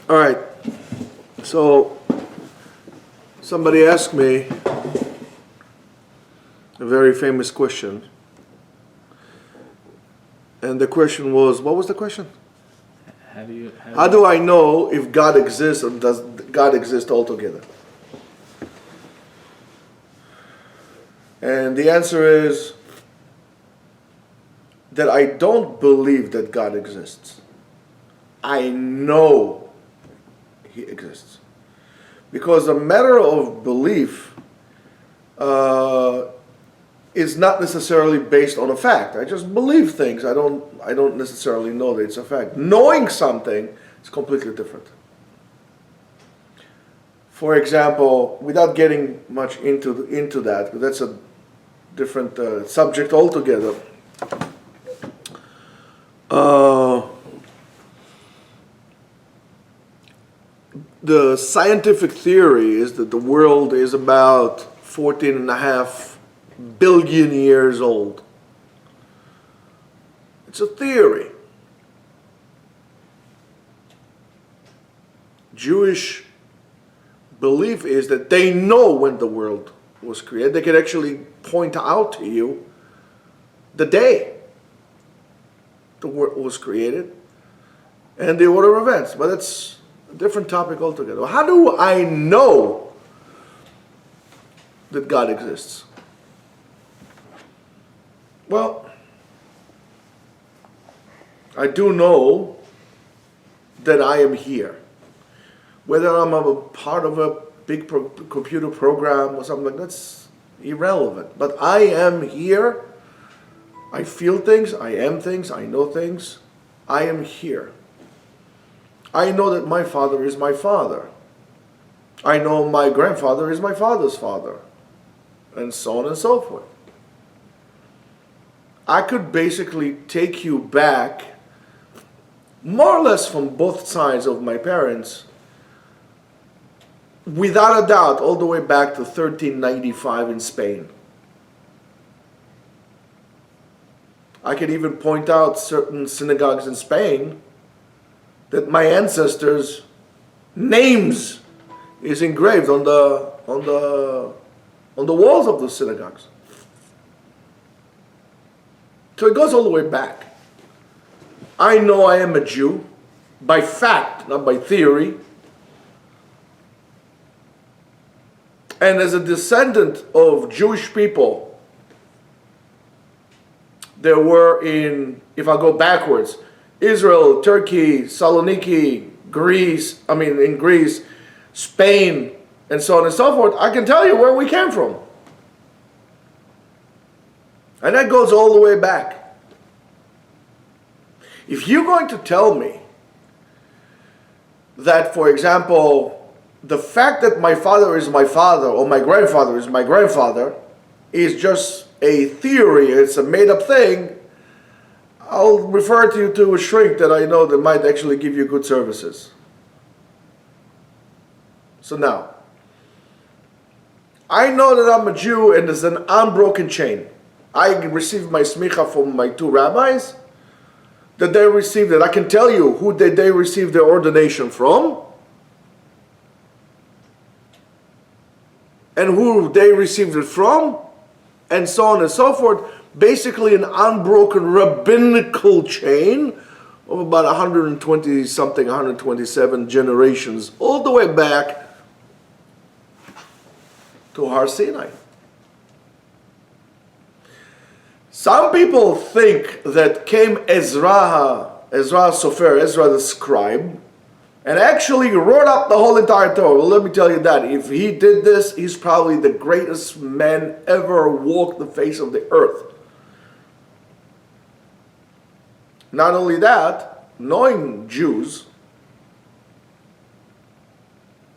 All right. So somebody asked me a very famous question. And the question was, what was the question? How do I know if God exists or does God exist altogether? And the answer is that I don't believe that God exists. I know He exists. Because a matter of belief is not necessarily based on a fact. I just believe things. I don't necessarily know that it's a fact. Knowing something is completely different. For example, without getting much into that, but that's a different subject altogether. The scientific theory is that the world is about 14.5 billion years old. It's a theory. Jewish belief is that they know when the world was created. They can actually point out to you the day the world was created and the order of events. But that's a different topic altogether. How do I know that God exists? Well, I do know that I am here. Whether I'm a part of a big computer program or something like that's irrelevant. But I am here. I feel things. I am things. I know things. I am here. I know that my father is my father. I know my grandfather is my father's father. And so on and so forth. I could basically take you back, more or less from both sides of my parents, without a doubt, all the way back to 1395 in Spain. I could even point out certain synagogues in Spain that my ancestors' names is engraved on the walls of those synagogues. So it goes all the way back. I know I am a Jew by fact, not by theory. And as a descendant of Jewish people, there were if I go backwards, Israel, Turkey, Saloniki, in Greece, Spain, and so on and so forth. I can tell you where we came from. And that goes all the way back. If you're going to tell me that, for example, the fact that my father is my father or my grandfather is my grandfather is just a theory, it's a made-up thing, I'll refer to you to a shrink that I know that might actually give you good services. So now, I know that I'm a Jew and there's an unbroken chain. I received my smicha from my two rabbis, that they received it. I can tell you who did they receive their ordination from, and who they received it from, and so on and so forth. Basically an unbroken rabbinical chain of about 120 something, 127 generations, all the way back to Har Sinai. Some people think that came Ezra Sofer, Ezra the scribe, and actually wrote up the whole entire Torah. Well, let me tell you that. If he did this, he's probably the greatest man ever walked the face of the earth. Not only that, knowing Jews,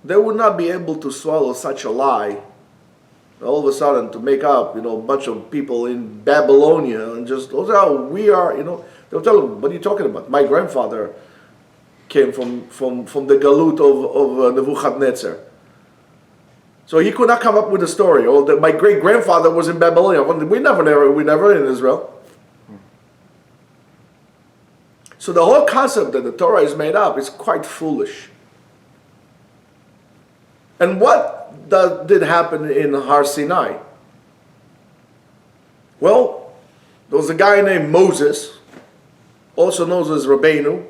they would not be able to swallow such a lie all of a sudden to make up, a bunch of people in Babylonia and just, oh, we are, they'll tell them, what are you talking about? My grandfather came from the galut of Nebuchadnezzar. So he could not come up with a story. Or that my great grandfather was in Babylonia. We never in Israel. So the whole concept that the Torah is made up is quite foolish. And what did happen in Har Sinai? Well, there was a guy named Moses, also known as Rabbeinu,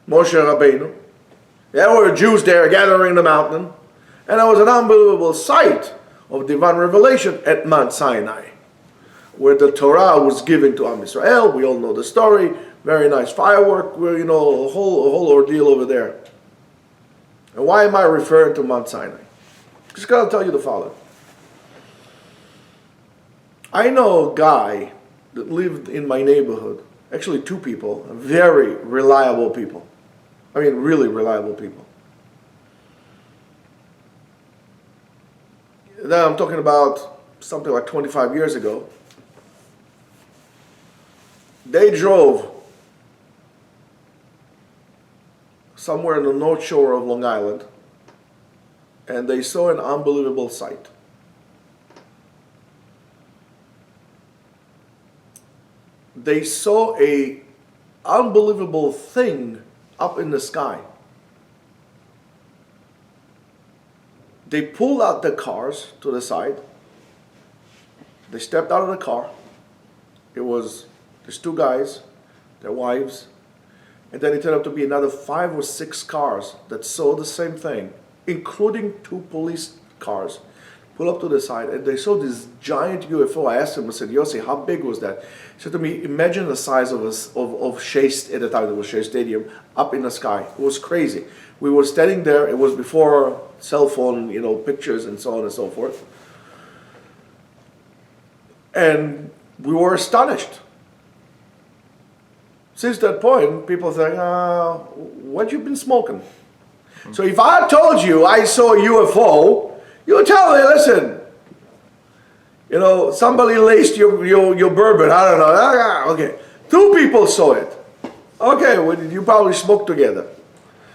Moshe Rabbeinu. There were Jews there gathering in the mountain, and there was an unbelievable sight of divine revelation at Mount Sinai, where the Torah was given to Am Yisrael. We all know the story. Very nice firework, a whole ordeal over there. And why am I referring to Mount Sinai? Just gotta tell you the following. I know a guy that lived in my neighborhood, actually two people, very reliable people. I mean, really reliable people. Then I'm talking about something like 25 years ago. They drove somewhere in the North Shore of Long Island, and they saw an unbelievable sight. They saw an unbelievable thing up in the sky. They pulled out the cars to the side. They stepped out of the car. There's two guys, their wives, and then it turned out to be another 5 or 6 cars that saw the same thing, including 2 police cars. Pull up to the side, and they saw this giant UFO. I asked him, I said, Yossi, how big was that? He said to me, imagine the size of Shea, at the time it was Shea Stadium, up in the sky. It was crazy. We were standing there. It was before cell phone, pictures and so on and so forth. And we were astonished. Since that point, people think, what you been smoking? So if I told you I saw a UFO, you would tell me, listen, somebody laced your bourbon. I don't know. Okay. 2 people saw it. Okay, well, you probably smoked together.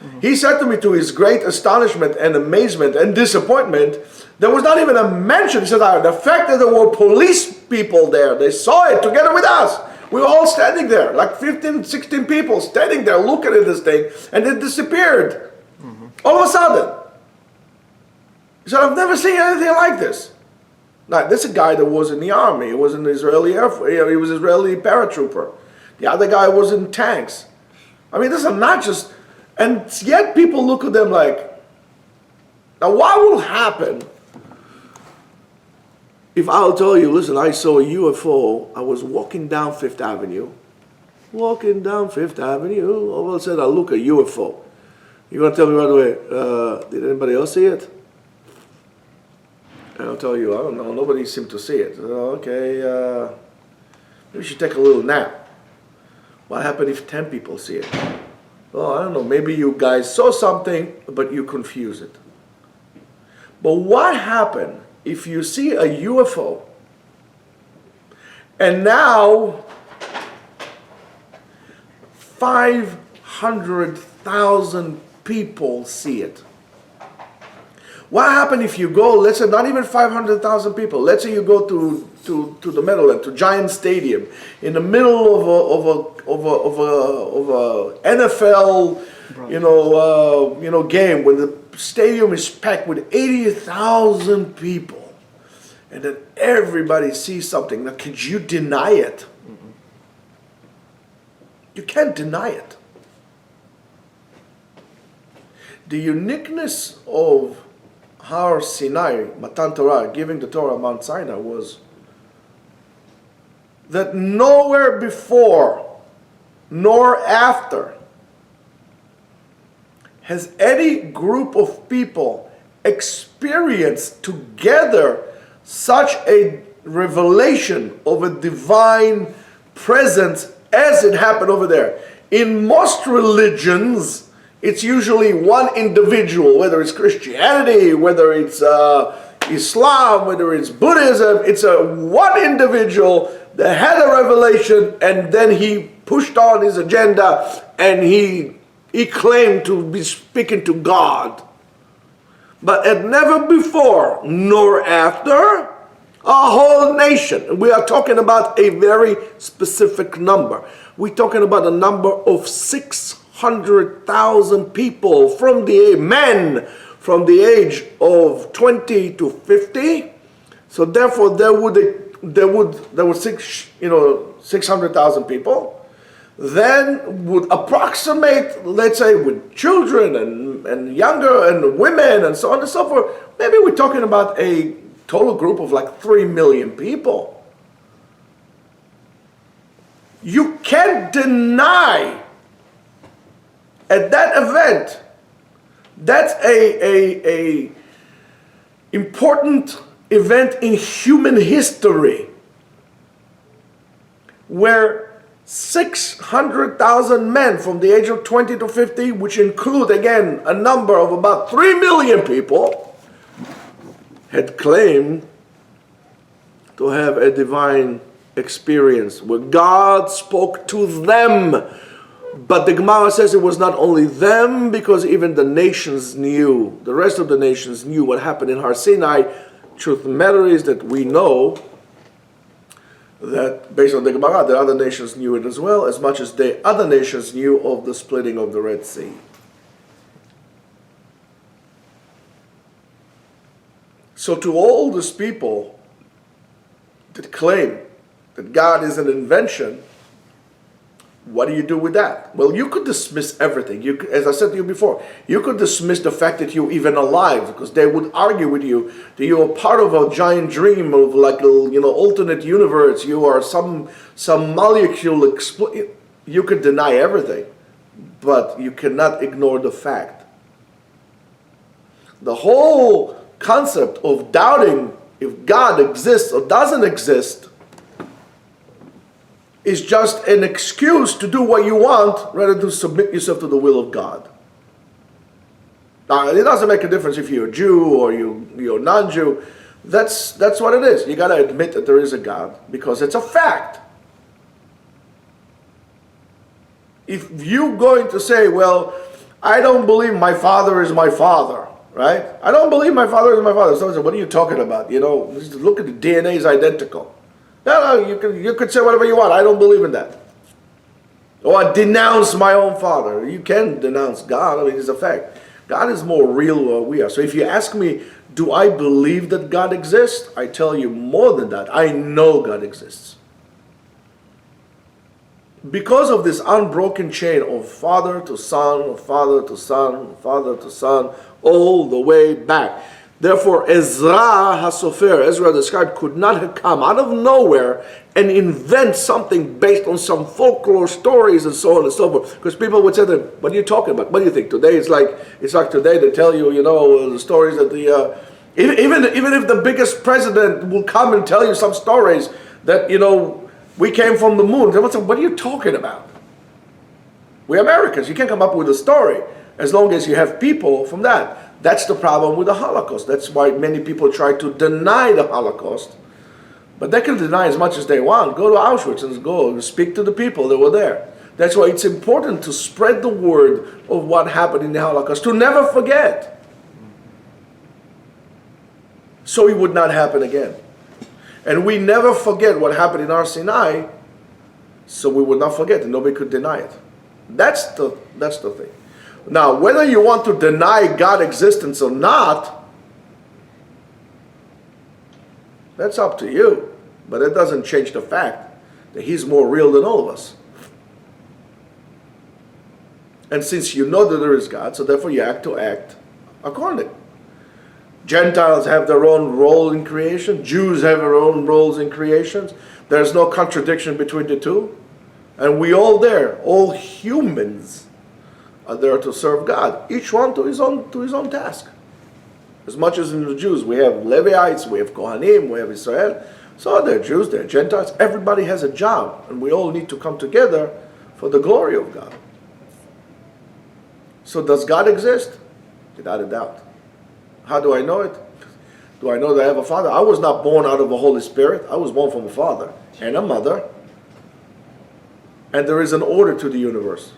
Mm-hmm. He said to me, to his great astonishment and amazement and disappointment, there was not even a mention. He said, the fact that there were police people there, they saw it together with us. We were all standing there, like 15, 16 people standing there looking at this thing, and it disappeared. Mm-hmm. All of a sudden. He said, I've never seen anything like this. Now, this is a guy that was in the army. He was in the Israeli Air Force. He was an Israeli paratrooper. The other guy was in tanks. I mean, this is not just... And yet people look at them like... Now, what will happen if I'll tell you, listen, I saw a UFO. I was walking down Fifth Avenue. All of a sudden, I look at UFO. You're going to tell me right away, did anybody else see it? And I'll tell you, I don't know, nobody seemed to see it. Okay, maybe we should take a little nap. What happened if 10 people see it? Well, I don't know, maybe you guys saw something, but you confuse it. But what happened if you see a UFO, and now 500,000 people see it? What happened if you go, let's say not even 500,000 people, let's say you go to the Meadowland, to Giant Stadium, in the middle of a NFL, game, when the stadium is packed with 80,000 people, and then everybody sees something. Now, could you deny it? Mm-hmm. You can't deny it. The uniqueness of Har Sinai, Matan Torah, giving the Torah Mount Sinai, was that nowhere before nor after has any group of people experienced together such a revelation of a divine presence as it happened over there. In most religions, it's usually one individual, whether it's Christianity, whether it's Islam, whether it's Buddhism. It's one individual that had a revelation, and then he pushed on his agenda, and he claimed to be speaking to God. But at never before nor after, a whole nation. We are talking about a very specific number. We're talking about a number of 600,000 people from the men from the age of 20 to 50. So therefore, there would 600,000 people. Then would approximate, let's say, with children and younger and women and so on and so forth. Maybe we're talking about a total group of like 3 million people. You can't deny at that event, that's a important event in human history where 600,000 men from the age of 20 to 50, which include again a number of about 3 million people, had claimed to have a divine experience where God spoke to them. But the Gemara says it was not only them, because even the nations knew, the rest of the nations knew what happened in Har Sinai. Truth of the matter is that we know that based on the Gemara, the other nations knew it as well, as much as the other nations knew of the splitting of the Red Sea. So to all these people that claim that God is an invention, what do you do with that? Well, you could dismiss everything. As I said to you before, you could dismiss the fact that you're even alive, because they would argue with you that you are part of a giant dream of like a alternate universe. You are some molecule. You could deny everything, but you cannot ignore the fact. The whole concept of doubting if God exists or doesn't exist is just an excuse to do what you want rather than submit yourself to the will of God. Now, it doesn't make a difference if you're a Jew or you're non-Jew. That's what it is. You got to admit that there is a God because it's a fact. If you're going to say, well, I don't believe my father is my father, right? I don't believe my father is my father. Someone said, what are you talking about? Look at the DNA is identical. No, you could say whatever you want. I don't believe in that. Or I denounce my own father. You can denounce God. I mean, it's a fact. God is more real than we are. So if you ask me, do I believe that God exists? I tell you more than that. I know God exists. Because of this unbroken chain of father to son, of father to son, of father to son, all the way back. Therefore, Ezra the scribe, could not have come out of nowhere and invent something based on some folklore stories and so on and so forth. Because people would say to him, what are you talking about? What do you think? Today it's like today they tell you, the stories that even if the biggest president will come and tell you some stories that, we came from the moon. They would say, what are you talking about? We're Americans. You can't come up with a story as long as you have people from that. That's the problem with the Holocaust. That's why many people try to deny the Holocaust. But they can deny as much as they want. Go to Auschwitz and go and speak to the people that were there. That's why it's important to spread the word of what happened in the Holocaust, to never forget. So it would not happen again. And we never forget what happened in Har Sinai, so we would not forget and nobody could deny it. That's the thing. Now, whether you want to deny God's existence or not, that's up to you. But it doesn't change the fact that He's more real than all of us. And since you know that there is God, so therefore you act accordingly. Gentiles have their own role in creation. Jews have their own roles in creation. There's no contradiction between the two. And we all humans are there to serve God, each one to his own task. As much as in the Jews, we have Levites, we have Kohanim, we have Israel. So they're Jews, they're Gentiles. Everybody has a job, and we all need to come together for the glory of God. So does God exist? Without a doubt. How do I know it? Do I know that I have a father? I was not born out of the Holy Spirit. I was born from a father and a mother. And there is an order to the universe.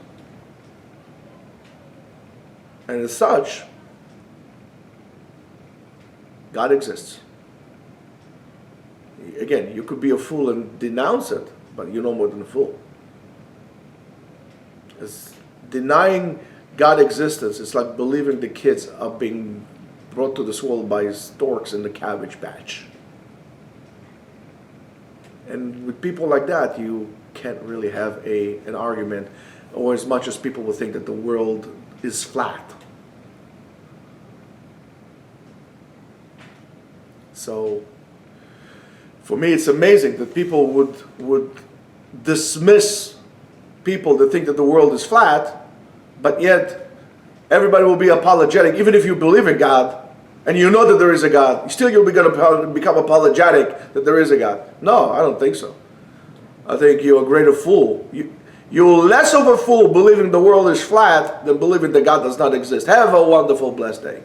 And as such, God exists. Again, you could be a fool and denounce it, but you're no more than a fool. It's denying God's existence, it's like believing the kids are being brought to this world by storks in the cabbage patch. And with people like that, you can't really have an argument, or as much as people will think that the world is flat. So, for me, it's amazing that people would dismiss people that think that the world is flat, but yet everybody will be apologetic, even if you believe in God, and you know that there is a God, still you'll be going to become apologetic that there is a God. No, I don't think so. I think you're a greater fool. You're less of a fool believing the world is flat than believing that God does not exist. Have a wonderful, blessed day.